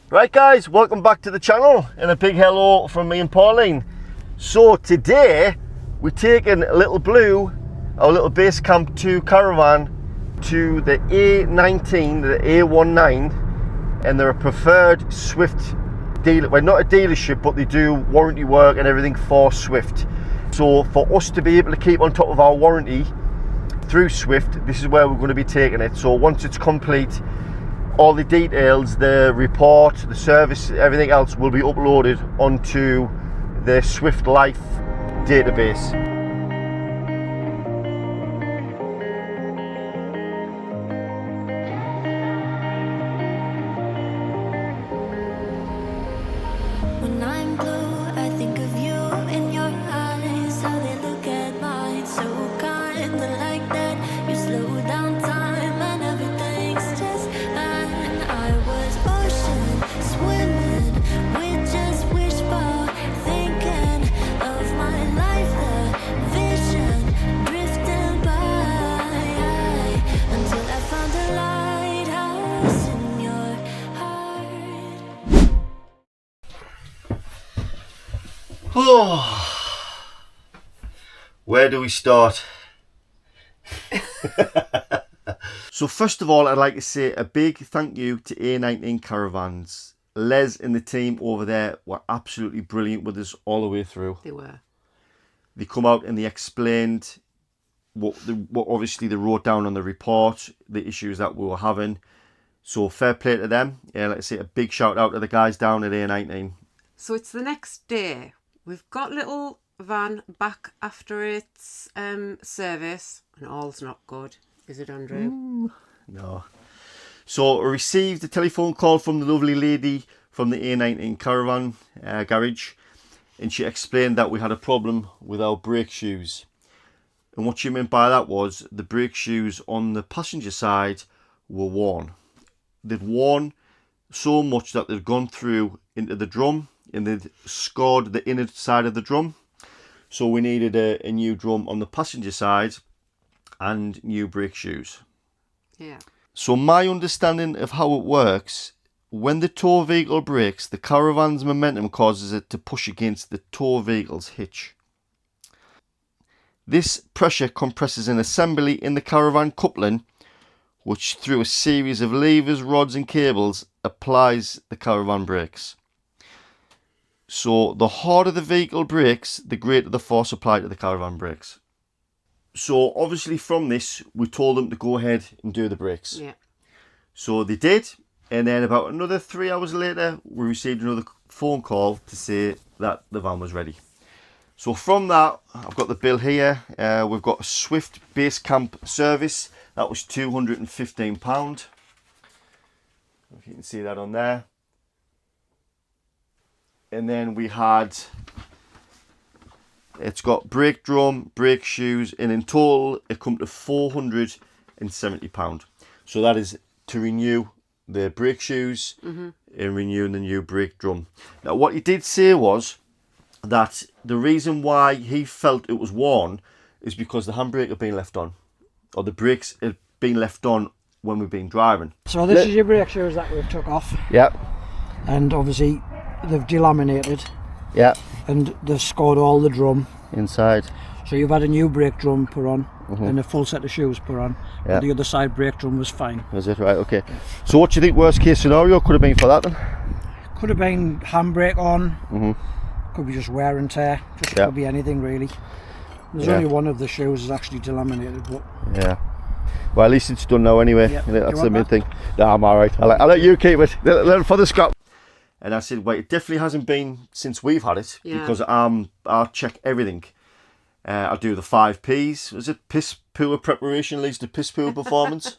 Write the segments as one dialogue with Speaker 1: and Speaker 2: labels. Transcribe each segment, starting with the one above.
Speaker 1: Right guys, welcome back to the channel and a big hello from me and Pauline. So today we're taking Little Blue, our little Basecamp 2 caravan, to the A19, the A19, and they're a preferred Swift dealer. Well, not a dealership, but they do warranty work and everything for Swift. So for us to be able to keep on top of our warranty through Swift, this is where we're going to be taking it. So once it's complete, all the details, the report, the service, everything else will be uploaded onto the Swift Life database.
Speaker 2: When I'm blue, I think of you in your eyes, how they look at mine, so kinda like that. You slow down time and everything's just fine. I was ocean swimming with just wishful thinking of my life, the vision drifting by until I found a lighthouse in your heart.
Speaker 1: Oh, where do we start? So first of all, I'd like to say a big thank you to A19 Caravans. Les and the team over there were absolutely brilliant with us all the way through.
Speaker 3: They were.
Speaker 1: They come out and they explained what obviously they wrote down on the report, the issues that we were having. So fair play to them. Yeah, like I say, a big shout out to the guys down at A19.
Speaker 3: So it's the next day. We've got little van back after its service, and all's not good, is it, Andrew?
Speaker 1: No. So I received a telephone call from the lovely lady from the A19 Caravan garage, and she explained that we had a problem with our brake shoes. And what she meant by that was the brake shoes on the passenger side were worn. They'd worn so much that they'd gone through into the drum and they'd scored the inner side of the drum. So we needed a new drum on the passenger side and new brake shoes.
Speaker 3: Yeah.
Speaker 1: So my understanding of how it works, when the tow vehicle brakes, the caravan's momentum causes it to push against the tow vehicle's hitch. This pressure compresses an assembly in the caravan coupling, which through a series of levers, rods and cables applies the caravan brakes. So the harder the vehicle brakes, the greater the force applied to the caravan brakes. So obviously from this, we told them to go ahead and do the brakes.
Speaker 3: Yeah.
Speaker 1: So they did, and then about another 3 hours later, we received another phone call to say that the van was ready. So from that, I've got the bill here. We've got a Swift Basecamp service. That was £215. If you can see that on there. And then we had, it's got brake drum, brake shoes, and in total it come to £470. So that is to renew the brake shoes and renewing the new brake drum. Now what he did say was that the reason why he felt it was worn is because the handbrake had been left on, or the brakes had been left on when we've been driving.
Speaker 4: So this is your brake shoes that we've took off.
Speaker 1: Yep.
Speaker 4: And obviously they've delaminated.
Speaker 1: Yep.
Speaker 4: And they've scored all the drum.
Speaker 1: Inside.
Speaker 4: So you've had a new brake drum put on and a full set of shoes put on.
Speaker 1: Yeah.
Speaker 4: But the other side brake drum was fine.
Speaker 1: Is it right? Okay. So what do you think worst case scenario could have been for that then?
Speaker 4: Could have been handbrake on. Could be just wear and tear. Just could be anything really. There's only one of the shoes is actually delaminated, but
Speaker 1: yeah. Well, at least it's done now anyway.
Speaker 4: Yep.
Speaker 1: That's the main thing. No, I'm alright. I'll let you keep it. For the scrap. And I said, well, it definitely hasn't been since we've had it, because I check everything. I do the 5 Ps. Was it piss poor preparation leads to piss poor performance?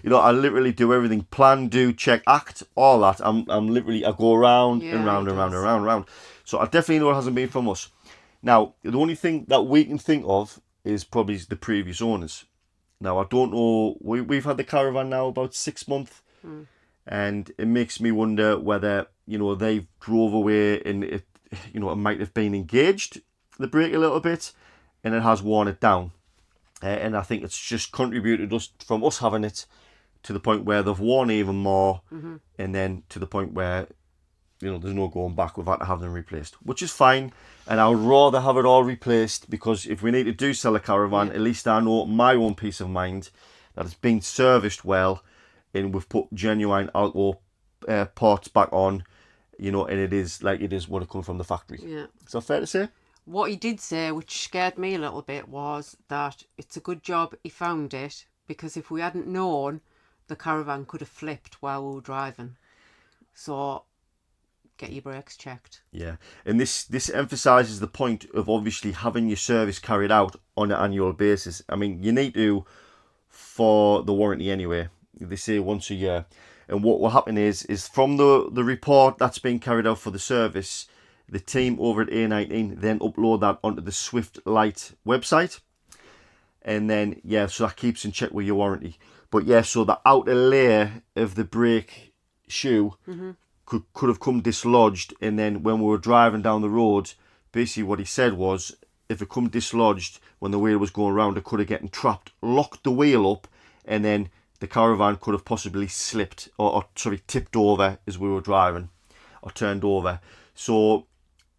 Speaker 1: You know, I literally do everything. Plan, do, check, act, all that. I'm literally, I go around and round and round and round and round. So I definitely know it hasn't been from us. Now, the only thing that we can think of is probably the previous owners. Now, I don't know, we've had the caravan now about 6 months. And it makes me wonder whether, you know, they've drove away and it, you know, it might have been engaged, the brake a little bit, and it has worn it down. And I think it's just contributed from us having it to the point where they've worn even more, and then to the point where, you know, there's no going back. We've had to have them replaced, which is fine. And I would rather have it all replaced, because if we need to do sell a caravan, at least I know my own peace of mind that it's been serviced well, and we've put genuine alcohol parts back on, you know, and it is like it is when it comes from the factory.
Speaker 3: Yeah.
Speaker 1: Is that fair to say?
Speaker 3: What he did say, which scared me a little bit, was that it's a good job he found it, because if we hadn't known, the caravan could have flipped while we were driving. So get your brakes checked.
Speaker 1: Yeah, and this emphasises the point of obviously having your service carried out on an annual basis. I mean, you need to for the warranty anyway. They say once a year. And what will happen is from the report that's been carried out for the service, the team over at A19 then upload that onto the Swift website. And then, yeah, so that keeps in check with your warranty. But yeah, so the outer layer of the brake shoe could have come dislodged. And then when we were driving down the road, basically what he said was, if it come dislodged when the wheel was going around, it could have gotten trapped, locked the wheel up, and then the caravan could have possibly slipped or tipped over as we were driving, or turned over. So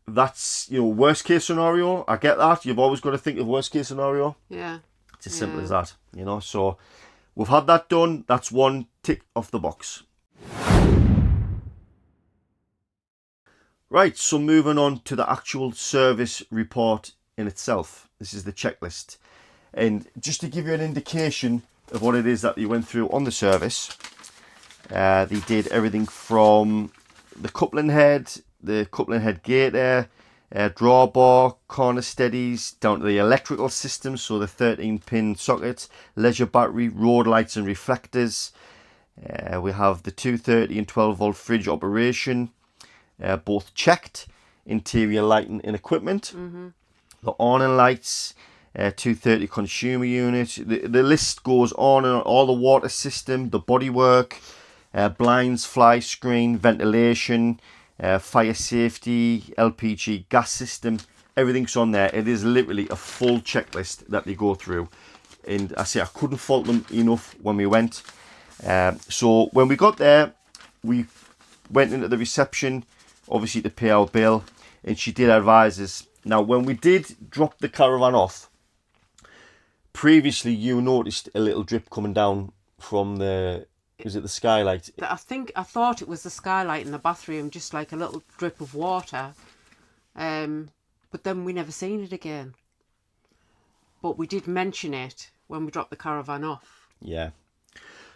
Speaker 1: that's, you know, worst case scenario. I get that. You've always got to think of worst case scenario.
Speaker 3: Yeah.
Speaker 1: It's as simple as that, you know. So we've had that done. That's one tick off the box. Right, so moving on to the actual service report in itself. This is the checklist. And just to give you an indication of what it is that you went through on the service, they did everything from the coupling head gaiter, drawbar, corner steadies, down to the electrical system, so the 13-pin socket, leisure battery, road lights and reflectors. We have the 230 and 12-volt fridge operation, both checked, interior lighting and equipment, the awning lights, 230 consumer unit. The list goes on and on. All the water system, the bodywork, blinds, fly screen, ventilation, fire safety, LPG gas system, everything's on there. It is literally a full checklist that they go through, and I say I couldn't fault them enough when we went. So when we got there, we went into the reception, obviously to pay our bill, and she did advise us. Now when we did drop the caravan off, previously you noticed a little drip coming down from the Skylight?
Speaker 3: I thought it was the Skylight in the bathroom, just like a little drip of water. But then we never seen it again. But we did mention it when we dropped the caravan off.
Speaker 1: Yeah.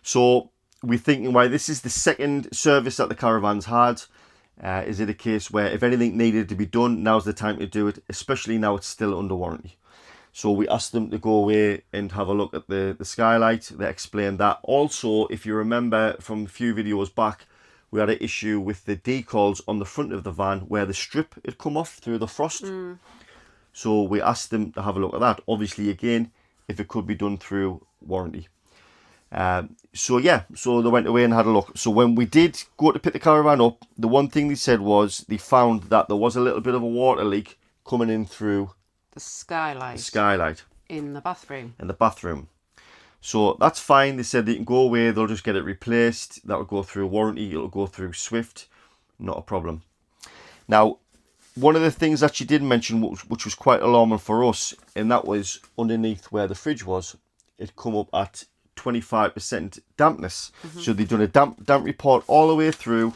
Speaker 1: So we're thinking, why this is the second service that the caravan's had. Is it a case where if anything needed to be done, now's the time to do it, especially now it's still under warranty? So we asked them to go away and have a look at the Skylight. They explained that. Also, if you remember from a few videos back, we had an issue with the decals on the front of the van where the strip had come off through the frost. So we asked them to have a look at that. Obviously, again, if it could be done through warranty. So they went away and had a look. So when we did go to pick the caravan up, the one thing they said was they found that there was a little bit of a water leak coming in through
Speaker 3: the Skylight.
Speaker 1: In the bathroom. So that's fine. They said they can go away. They'll just get it replaced. That'll go through warranty. It'll go through Swift. Not a problem. Now, one of the things that she did mention, which was quite alarming for us, and that was underneath where the fridge was, it come up at 25% dampness. So they've done a damp report all the way through,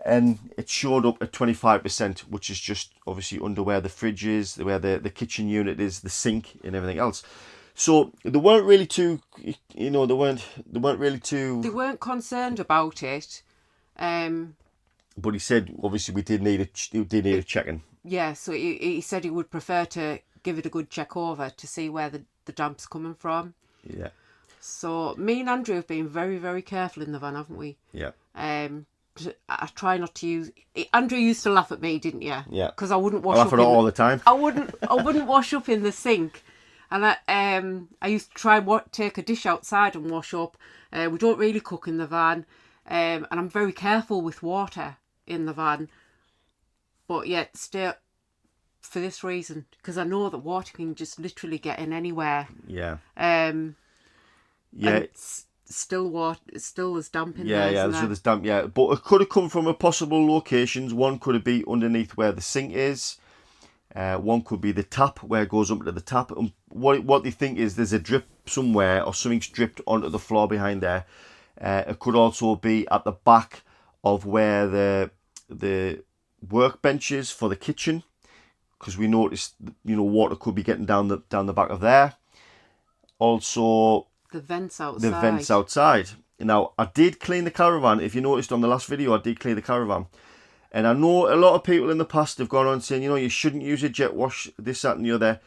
Speaker 1: and it showed up at 25%, which is just obviously under where the fridge is, where the kitchen unit is, the sink and everything else. So they weren't really too, they weren't
Speaker 3: concerned about it.
Speaker 1: But he said obviously we did need a checking.
Speaker 3: Yeah, so he said he would prefer to give it a good check over to see where the damp's coming from.
Speaker 1: Yeah.
Speaker 3: So me and Andrew have been very, very careful in the van, haven't we?
Speaker 1: Yeah.
Speaker 3: I try not to use. Andrew used to laugh at me, didn't you?
Speaker 1: Yeah.
Speaker 3: Because I wouldn't wash
Speaker 1: I
Speaker 3: up.
Speaker 1: laugh at it all the time.
Speaker 3: I wouldn't wash up in the sink, and I used to try take a dish outside and wash up. We don't really cook in the van, and I'm very careful with water in the van. But yet, still, for this reason, because I know that water can just literally get in anywhere.
Speaker 1: Yeah.
Speaker 3: Yeah. still there's damp in
Speaker 1: Yeah,
Speaker 3: there.
Speaker 1: yeah,
Speaker 3: isn't
Speaker 1: so
Speaker 3: there?
Speaker 1: there's damp, yeah. But it could have come from a possible locations. One could be underneath where the sink is. One could be the tap, where it goes up to the tap. And what they think is there's a drip somewhere, or something's dripped onto the floor behind there. It could also be at the back of where the workbench is for the kitchen, because we noticed, you know, water could be getting down the back of there. Also,
Speaker 3: The vents outside.
Speaker 1: the vents outside. Now, I did clean the caravan. If you noticed on the last video, I did clean the caravan. And I know a lot of people in the past have gone on saying, you know, you shouldn't use a jet wash, this, that and the other.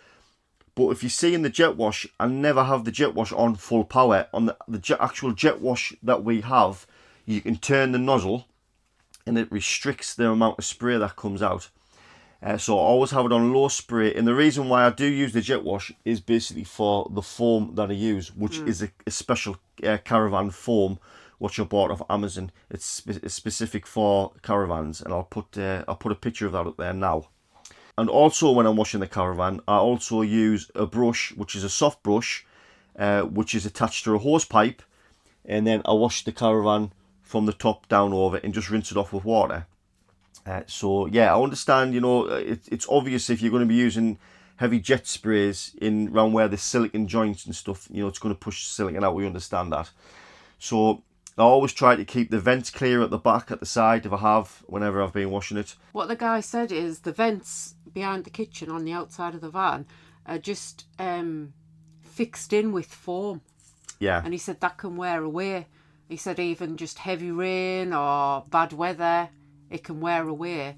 Speaker 1: But if you see in the jet wash, I never have the jet wash on full power. On the actual jet wash that we have, you can turn the nozzle and it restricts the amount of spray that comes out. So I always have it on low spray. And the reason why I do use the jet wash is basically for the foam that I use, which is a special caravan foam, which I bought off Amazon. It's specific for caravans, and I'll put a picture of that up there now. And also, when I'm washing the caravan, I also use a brush, which is a soft brush, which is attached to a hose pipe, and then I wash the caravan from the top down over and just rinse it off with water. So yeah, I understand, you know, it's obvious if you're going to be using heavy jet sprays in around where the silicon joints and stuff, you know, it's going to push silicon out. We understand that. So I always try to keep the vents clear at the back, at the side, if I have, whenever I've been washing it.
Speaker 3: What the guy said is the vents behind the kitchen on the outside of the van are just fixed in with foam.
Speaker 1: Yeah.
Speaker 3: And he said that can wear away. He said even just heavy rain or bad weather, it can wear away.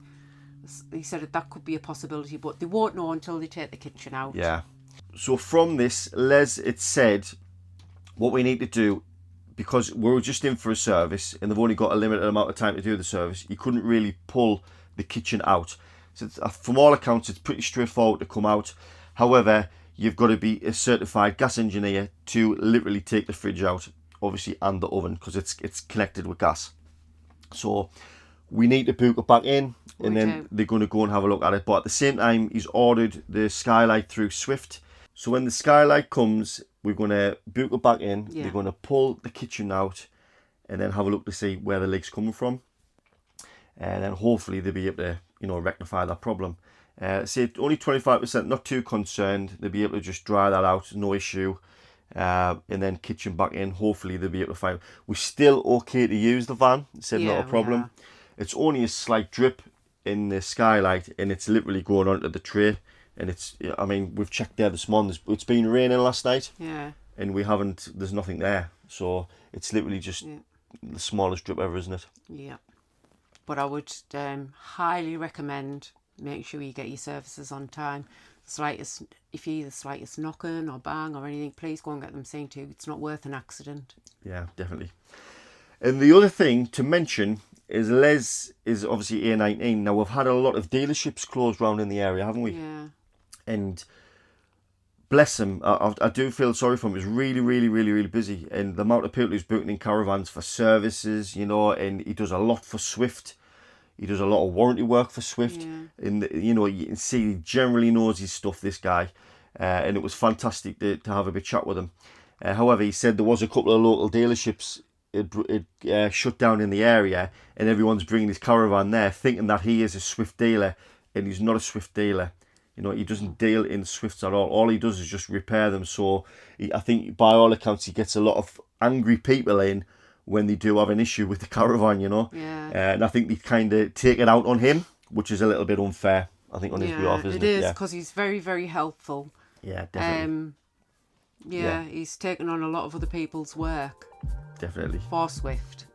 Speaker 3: He said that could be a possibility, but they won't know until they take the kitchen out.
Speaker 1: Yeah. So from this, Les, it said what we need to do, because we're just in for a service and they've only got a limited amount of time to do the service, you couldn't really pull the kitchen out. So from all accounts, it's pretty straightforward to come out. However, you've got to be a certified gas engineer to literally take the fridge out, obviously, and the oven, because it's connected with gas. So we need to book it back in, and then they're going to go and have a look at it. But at the same time, he's ordered the Skylight through Swift. So when the Skylight comes, we're going to book it back in.
Speaker 3: Yeah.
Speaker 1: They're going to pull the kitchen out and then have a look to see where the leak's coming from. And then hopefully they'll be able to, you know, rectify that problem. Say only 25%, not too concerned. They'll be able to just dry that out, no issue. And then kitchen back in. Hopefully they'll be able to find. We're still okay to use the van. Said not a problem. It's only a slight drip in the Skylight, and it's literally going onto the tray. And it's, I mean, we've checked there this morning. It's been raining last night.
Speaker 3: Yeah.
Speaker 1: And we haven't. There's nothing there. So it's literally just the smallest drip ever, isn't it?
Speaker 3: Yeah. But I would highly recommend making sure you get your services on time. If you hear the slightest knocking or bang or anything, please go and get them seen to. It's not worth an accident.
Speaker 1: Yeah, definitely. And the other thing to mention is Les is obviously A19. Now, we've had a lot of dealerships closed around in the area, haven't we?
Speaker 3: Yeah.
Speaker 1: And bless him, I do feel sorry for him. He's really, really, really, really busy. And the amount of people who's booking in caravans for services, you know, and he does a lot for Swift. He does a lot of warranty work for Swift.
Speaker 3: Yeah.
Speaker 1: And, you know, you can see he generally knows his stuff, this guy. And it was fantastic to have a bit chat with him. However, he said there was a couple of local dealerships it shut down in the area, and everyone's bringing his caravan there thinking that he is a Swift dealer, and he's not a Swift dealer. You know, he doesn't deal in Swifts at all. All he does is just repair them. So I think by all accounts he gets a lot of angry people in when they do have an issue with the caravan, you know.
Speaker 3: Yeah.
Speaker 1: And I think they kind of take it out on him, which is a little bit unfair, I think, on his behalf, isn't it?
Speaker 3: It is, because he's very, very helpful.
Speaker 1: Yeah, definitely.
Speaker 3: Yeah, he's taken on a lot of other people's work.
Speaker 1: Definitely.
Speaker 3: For Swift.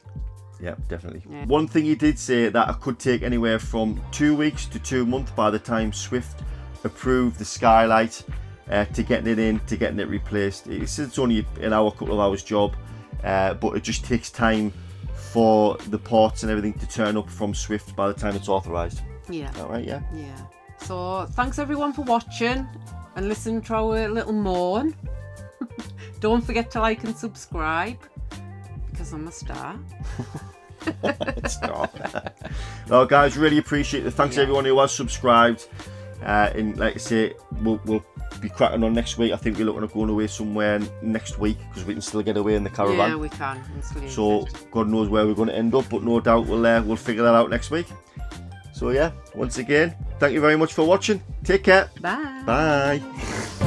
Speaker 1: Yeah, definitely.
Speaker 3: Yeah.
Speaker 1: One thing he did say that I could take anywhere from 2 weeks to 2 months by the time Swift approved the Skylight to getting it in, to getting it replaced. He said it's only an hour, couple of hours job, but it just takes time for the parts and everything to turn up from Swift by the time it's authorised.
Speaker 3: Yeah.
Speaker 1: All right, yeah?
Speaker 3: Yeah. So thanks everyone for watching and listening to our little moan. Don't forget to like and subscribe, because I'm a star.
Speaker 1: Stop. No, guys, really appreciate it. Thanks everyone who has subscribed. And like I say, we'll be cracking on next week. I think we're looking at going away somewhere next week because we can still get away in the caravan.
Speaker 3: Yeah, we can.
Speaker 1: So God knows where we're going to end up, but no doubt we'll figure that out next week. So yeah, once again, thank you very much for watching. Take care.
Speaker 3: Bye.
Speaker 1: Bye.